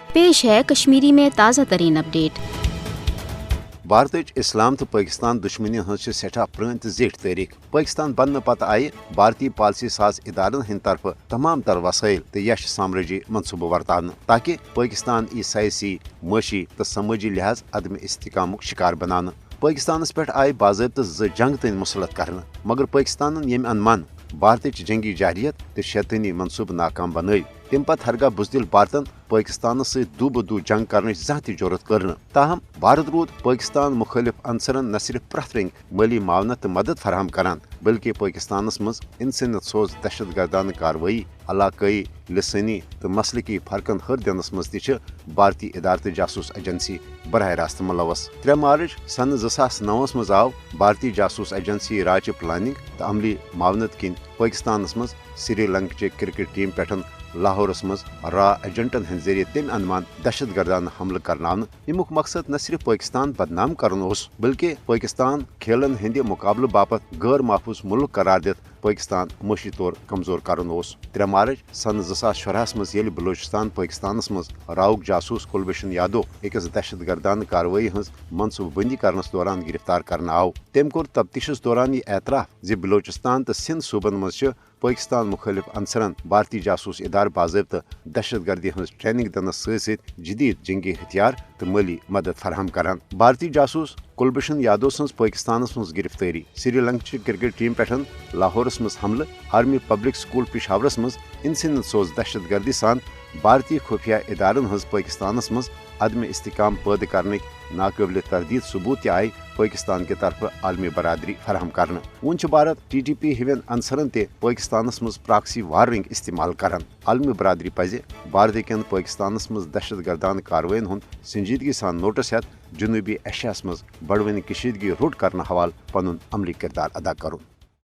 पेश है कश्मीरी में ताज़ा तरीन अपडेट। भारत इस्लाम तो पाकिस्तान दुश्मनी हज सठा प्रण तो जेठ तारीख। पाकिस्तान बनने पत आये भारतीय पॉलिसी साज इदारन हंद तरफ तमाम तर वसाइल तो यश साम्राज्य मनसूबह वर्तान ताकि पाकिस्तान ई सियासी मशी तो समाजी लिहाज अदम इस्तिकामुक शिकार बनान। पाकिस्तानस पे आये बाज़ाब्त जंग तन मुसलत कर, मगर पाकिस्तान यम अनुमान भारत जंगी जारियत तो शैतानी मनसूब नाकाम बन तम पत हरगा बुजदिल भारतन पाकिस्तान सू ब दू जंग कर जहाँ जरूरत कर। ताहम भारत रूद पाकिस्तान मुखालिफ अंसरन न सिर्फ प्रथ रंग माली मावनत तो मदद फराहम करान, बल्कि पाकिस्तान मज इंसानियत सोज दहशत गर्दान कार्रवाई, इलाकई लसानी तो मसलकी फर्कन हर दिनस मज त भारतीय इदारत जासूस एजेंसी बरह रास्त मुलवस। 3 मार्च सन 2009 मज आव भारतीय जासूस एजेंसी राज प्लानिंग तो अमली मावनत किन पाकिस्तान मज श्रीलंका क्रिकेट टीम पे लाहौरस मज रा एजेंटन हंद जरिए तम अनुमान दहशत गर्दान हमल करनान। यमुक मकसद न सिर्फ पाकिस्तान बदनाम करन ओस, बल्कि पाकिस्तान खेलन हंद मुकाबले बापत गैर महफूज मुल्क करार दित पाकिस्तान मुशी तौर कमजोर करन ओस। 3 मार्च सन 2014 मज येल बलोचिस्तान पाकिस्तान मज राउक जासूस कुलभूषण यादव अकिस दहशत गर्दान कार्रवाई हज मनसूबबंदी करनस दौरान गिरफ्तार करना आव। तम कोर तफ्तीशस दौरान यह एतराफ जि बलोचिस्तान तो सिंध सूबन मज पाकिस्तान मुखालिफ अंसरन भारतीय जासूस इदार बाज़ाब्त दहशत गर्दी हज ट्रेनिंग दनस सत जदीद जंगी हथियार तो माली मदद फराहम करान। भारतीय जासूस कुलभूषण यादव सज पाकिस्तान मज गिरफ्तारी, श्रीलंका क्रिकेट टीम पे लाहौरस मज हमले, आर्मी पब्लिक स्कूल पिशावरस मज इंसानियत सोज दहशत गर्दी सान भारतीय खुफिया इदारन हज पाकिस्तान मज अदम इस्तिकाम पैदा करने नाकाबिल तरदीद सबूत आय पाकिस्तान के तरफ आलमी बरादरी फराहम करना। वुन भारत TTP हिवन अंसरन ते पाकिस्तान मज प्रॉक्सी वारिंग इस्तेमाल करान। आलमी बरादरी पजे भारत कन पाकिस्तान मज दहशत गर्दान कार्रवाइन हुंद संजीदगी सान नोटिस हेत जनूबी एशियास मज बढ़वन कशीदगी रोट करना हवाल पनुन अमली किरदार अदा करुन।